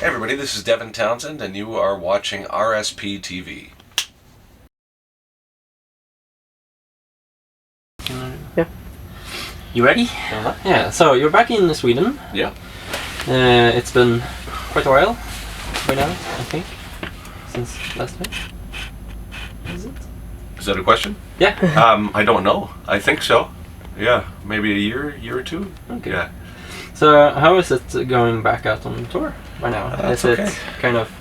Hey everybody, this is Devin Townsend, and you are watching RspTV. Yeah. You ready? Uh-huh. Yeah, so you're back in Sweden. Yeah. It's been quite a while by now, I think, since last week. Is it? Is that a question? Yeah. I don't know. I think so. Yeah, maybe a year or two. Okay. Yeah. So how is it going back out on tour by now? That's is okay. it kind of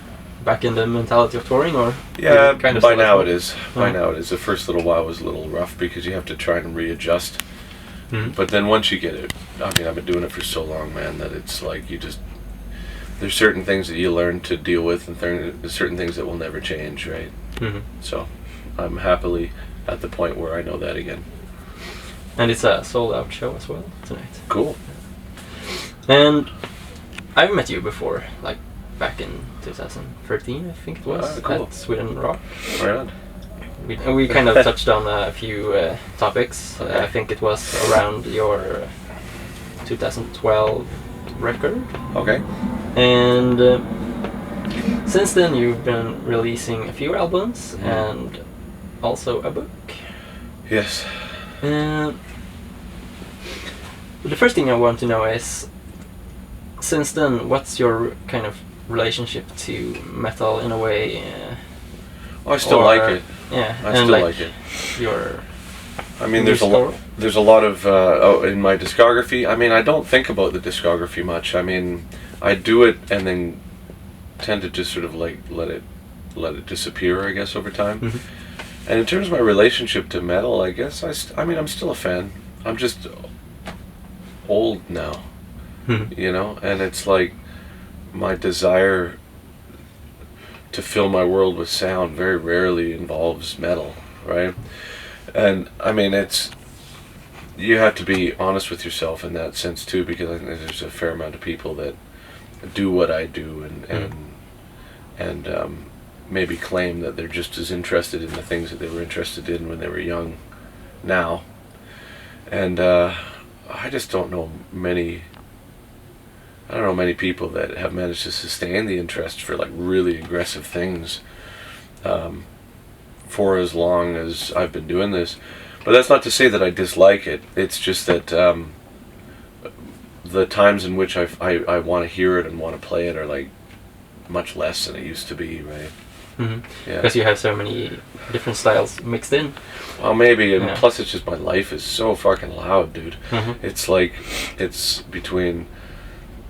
back in the mentality of touring, or? Yeah, kind of by now it is. By Oh. now it is. The first little while was a little rough because you have to try and readjust. Mhm. But then once you get it, I mean, I've been doing it for so long, man, that it's like there's certain things that you learn to deal with and there's certain things that will never change, right? Mhm. So I'm happily at the point where I know that again. And it's a sold-out show as well tonight. Cool. And I've met you before, like back in 2013, I think it was, cool. at Sweden Rock. Right on. We kind of touched on a few topics. Okay. I think it was around your 2012 record. Okay. And since then you've been releasing a few albums and also a book. Yes. The first thing I want to know is, since then, what's your kind of relationship to metal in a way? I still like it. Yeah, I and still like it. Your I mean, there's a lot of in my discography. I mean, I don't think about the discography much. I mean, I do it and then tend to just sort of like let it disappear, I guess, over time. Mhm. And in terms of my relationship to metal, I guess I mean, I'm still a fan. I'm just old now, you know, and it's like my desire to fill my world with sound very rarely involves metal, right? And I mean, you have to be honest with yourself in that sense too, because I think there's a fair amount of people that do what I do and maybe claim that they're just as interested in the things that they were interested in when they were young now. And I just don't know many people that have managed to sustain the interest for like really aggressive things for as long as I've been doing this. But that's not to say that I dislike it. It's just that the times in which I want to hear it and want to play it are like much less than it used to be, right? Mm-hmm. Yeah. Because you have so many different styles mixed in. Well, maybe, and Yeah. plus it's just my life is so fucking loud, dude. Mm-hmm. It's like, it's between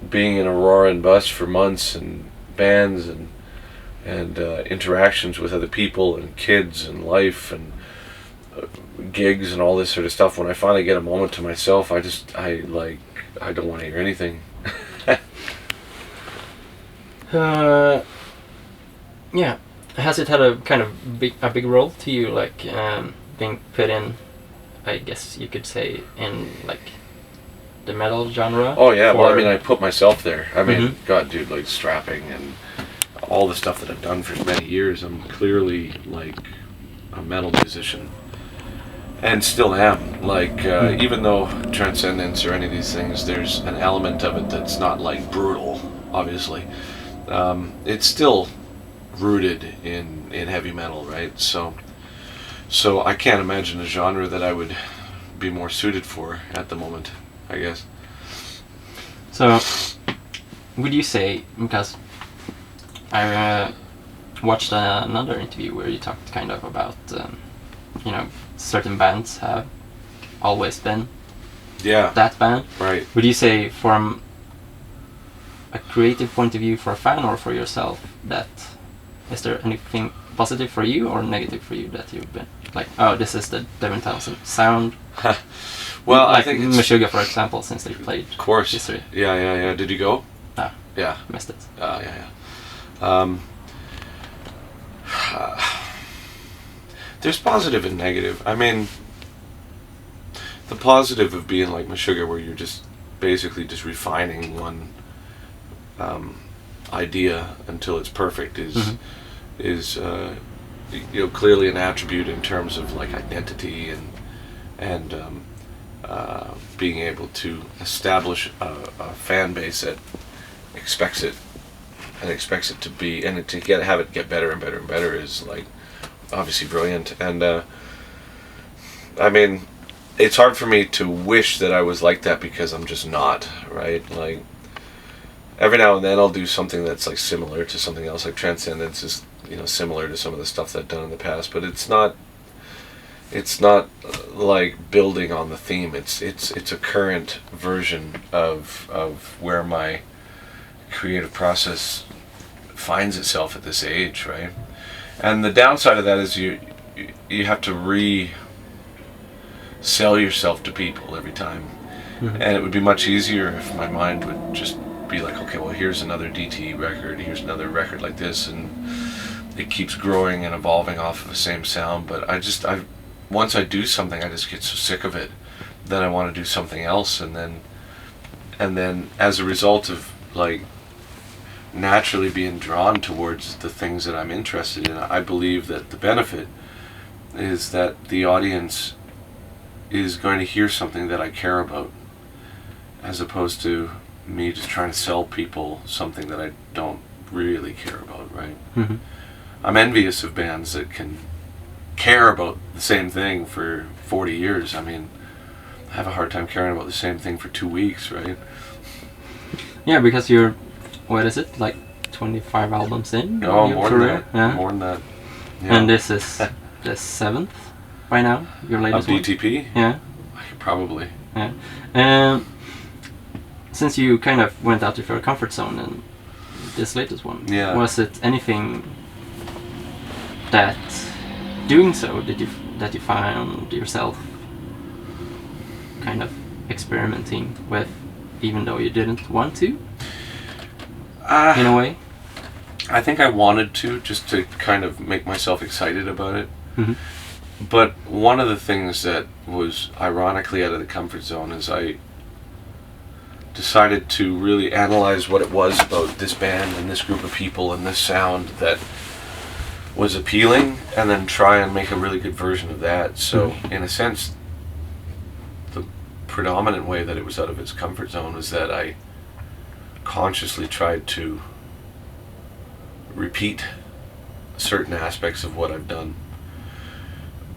being in a roaring bus for months and bands and interactions with other people and kids and life and gigs and all this sort of stuff. When I finally get a moment to myself, I don't want to hear anything. Yeah. Has it had a kind of big role to you, like being put in, I guess you could say, in like the metal genre? Oh yeah, well I mean I put myself there. I mean, Mhm. God, dude, like strapping and all the stuff that I've done for many years, I'm clearly like a metal musician. And still am. Like, even though Transcendence or any of these things, there's an element of it that's not like brutal, obviously. It's still rooted in heavy metal, right? So I can't imagine a genre that I would be more suited for at the moment, I guess. So, would you say, because I watched another interview where you talked kind of about, certain bands have always been that band. Right. Would you say, from a creative point of view for a fan or for yourself, that is there anything positive for you or negative for you that you've been like, oh, this is the Devin Townsend sound? Well, like I think it's... Meshuggah, for example, since they played. Of course. History. Yeah. Did you go? No. Yeah. Missed it. Yeah. There's positive and negative. I mean, the positive of being like Meshuggah, where you're just basically just refining one idea until it's perfect, is clearly an attribute in terms of like identity and being able to establish a fan base that expects it and expects it to be, and to have it get better and better and better is like obviously brilliant. And I mean, it's hard for me to wish that I was like that because I'm just not, right? Like every now and then I'll do something that's like similar to something else, like Transcendence is, you know, similar to some of the stuff that I've done in the past, but it's not like building on the theme. It's a current version of where my creative process finds itself at this age, right? And the downside of that is you have to sell yourself to people every time. Mm-hmm. And it would be much easier if my mind would just be like, okay, well, here's another DT record, here's another record like this, and it keeps growing and evolving off of the same sound. But once I do something, I just get so sick of it that I want to do something else, and then as a result of like naturally being drawn towards the things that I'm interested in, I believe that the benefit is that the audience is going to hear something that I care about, as opposed to me just trying to sell people something that I don't really care about, right? Mm-hmm. I'm envious of bands that can care about the same thing for 40 years. I mean, I have a hard time caring about the same thing for 2 weeks, right? Yeah, because you're, what is it, like 25 albums in? No, your more career? than that. Yeah. More than that. Yeah. And this is the 7th by now, your latest Of one? DTP? Yeah. Probably. Yeah. Since you kind of went out of your comfort zone in this latest one, yeah. Was it anything that doing so that you found yourself kind of experimenting with, even though you didn't want to, in a way? I think I wanted to, just to kind of make myself excited about it. Mm-hmm. But one of the things that was ironically out of the comfort zone is I decided to really analyze what it was about this band and this group of people and this sound that was appealing, and then try and make a really good version of that. So in a sense, the predominant way that it was out of its comfort zone was that I consciously tried to repeat certain aspects of what I've done.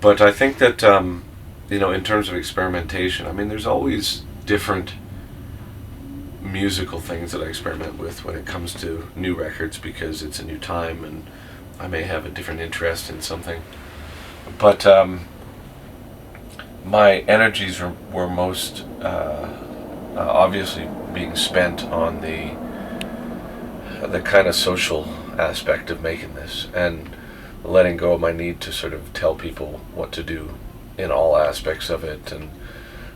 But I think that, you know, in terms of experimentation, I mean, there's always different musical things that I experiment with when it comes to new records, because it's a new time and I may have a different interest in something. But my energies were most obviously being spent on the kind of social aspect of making this, and letting go of my need to sort of tell people what to do in all aspects of it, and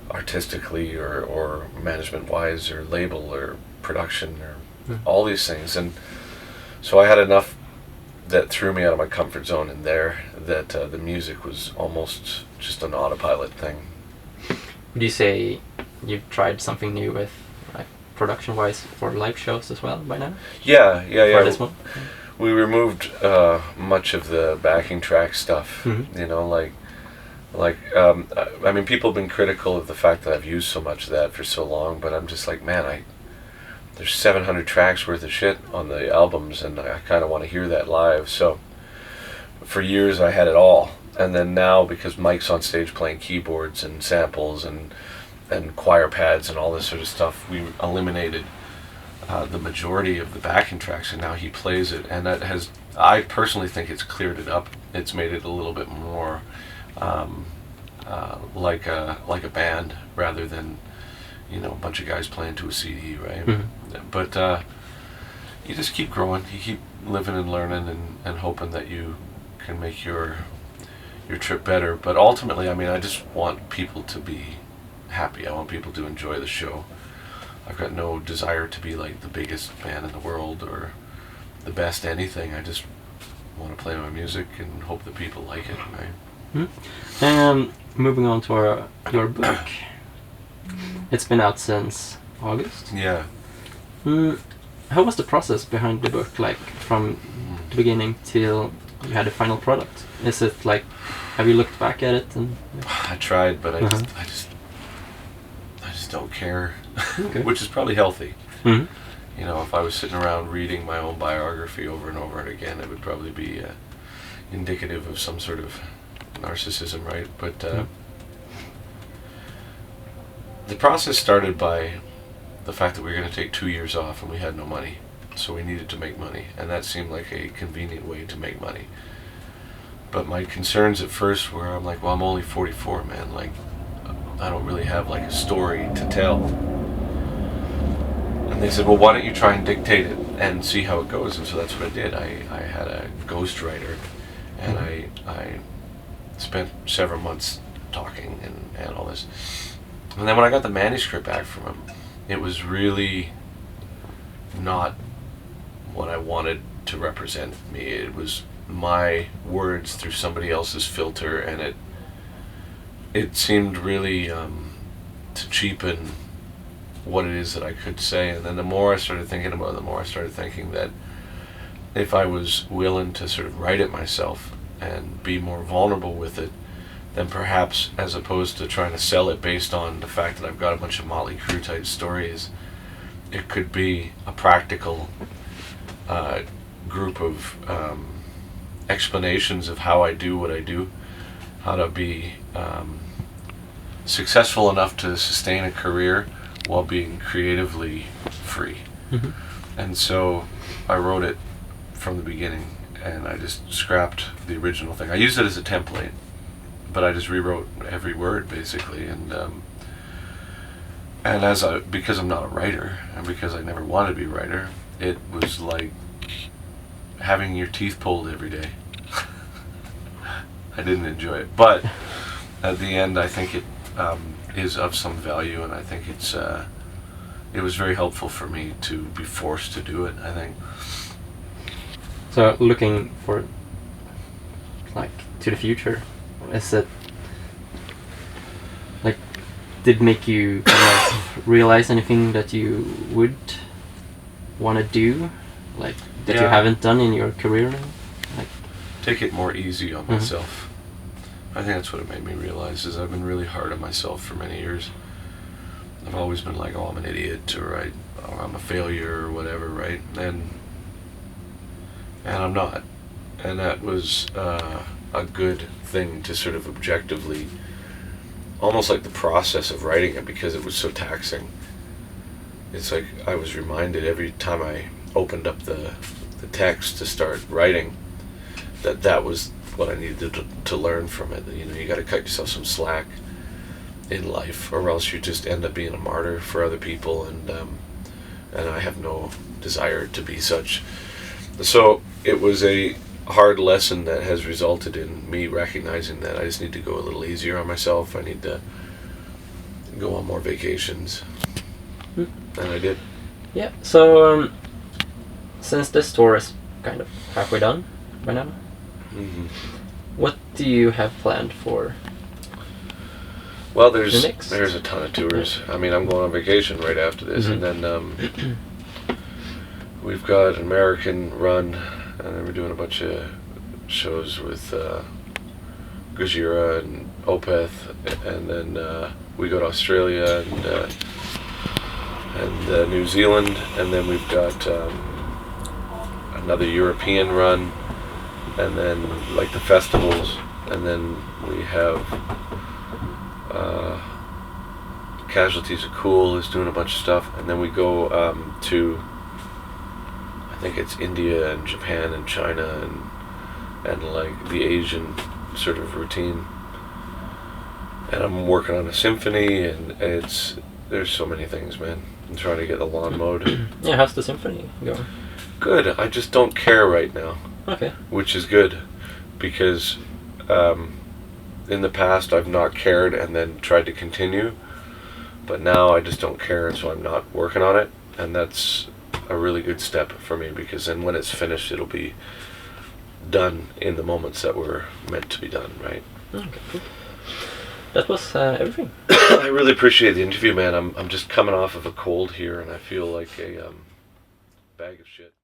artistically or management wise or label or production or all these things. And so I had enough that threw me out of my comfort zone in there, that the music was almost just an autopilot thing. Would you say you've tried something new with, like, production wise for live shows as well by now? Yeah. For this one? We removed much of the backing track stuff. Mm-hmm. You know, like I mean, people have been critical of the fact that I've used so much of that for so long, but I'm just like, man, there's 700 tracks worth of shit on the albums, and I kind of want to hear that live. So for years I had it all, and then now, because Mike's on stage playing keyboards and samples and choir pads and all this sort of stuff, we eliminated the majority of the backing tracks, and now he plays it, and that has, I personally think it's cleared it up. It's made it a little bit more like a band, rather than, you know, a bunch of guys playing to a CD, right? Mm-hmm. But you just keep growing, you keep living and learning, and hoping that you can make your trip better. But ultimately, I mean, I just want people to be happy. I want people to enjoy the show. I've got no desire to be like the biggest band in the world or the best anything. I just want to play my music and hope that people like it, right? Mm-hmm. Moving on to your book. It's been out since August. Yeah. How was the process behind the book, like from the beginning till you had a final product? Is it like, have you looked back at it? And I tried, but I just don't care, okay. Which is probably healthy. Mm-hmm. you know, if I was sitting around reading my own biography over and over and again, it would probably be indicative of some sort of narcissism, right? But the process started by the fact that we were going to take 2 years off and we had no money. So we needed to make money, and that seemed like a convenient way to make money. But my concerns at first were, I'm like, well, I'm only 44, man. Like, I don't really have like a story to tell. And they said, well, why don't you try and dictate it and see how it goes? And so that's what I did. I had a ghostwriter, and I spent several months talking and all this. And then when I got the manuscript back from him, it was really not what I wanted to represent me. It was my words through somebody else's filter, and it seemed really to cheapen what it is that I could say. And then the more I started thinking about it, the more I started thinking that if I was willing to sort of write it myself and be more vulnerable with it, then perhaps, as opposed to trying to sell it based on the fact that I've got a bunch of Motley Crue type stories, it could be a practical group of explanations of how I do what I do, how to be successful enough to sustain a career while being creatively free. Mm-hmm. And so I wrote it from the beginning, and I just scrapped the original thing. I used it as a template, but I just rewrote every word basically, and because I'm not a writer, and because I never wanted to be a writer, it was like having your teeth pulled every day. I didn't enjoy it, but at the end, I think it is of some value, and I think it was very helpful for me to be forced to do it, I think. So looking for, like, to the future, is it, like, did it make you kind of realize anything that you would want to do, like, that you haven't done in your career now? Like, take it more easy on myself. I think that's what it made me realize, is I've been really hard on myself for many years. I've always been like, oh, I'm an idiot, or I'm a failure, or whatever, right? And I'm not. And that was a good thing to sort of objectively, almost like the process of writing it, because it was so taxing. It's like I was reminded every time I opened up the text to start writing that was what I needed to learn from it. You know, you got to cut yourself some slack in life, or else you just end up being a martyr for other people, and I have no desire to be such. So it was a hard lesson that has resulted in me recognizing that I just need to go a little easier on myself. I need to go on more vacations, and I did. Yeah. So since this tour is kind of halfway done by now, what do you have planned for? Well, there's a ton of tours. I mean, I'm going on vacation right after this, and then we've got an American run, and then we're doing a bunch of shows with Gojira and Opeth, and then we go to Australia and New Zealand, and then we've got another European run, and then like the festivals, and then we have Casualties Are Cool is doing a bunch of stuff, and then we go to, I think it's India and Japan and China and like the Asian sort of routine. And I'm working on a symphony, and there's so many things, man. I'm trying to get the lawn mowed. Yeah, how's the symphony going? Good. I just don't care right now. Okay. Which is good, because in the past I've not cared and then tried to continue, but now I just don't care, and so I'm not working on it, and that's a really good step for me, because then when it's finished, it'll be done in the moments that were meant to be done, right? Okay, cool. That was everything. I really appreciate the interview, man. I'm just coming off of a cold here, and I feel like a bag of shit.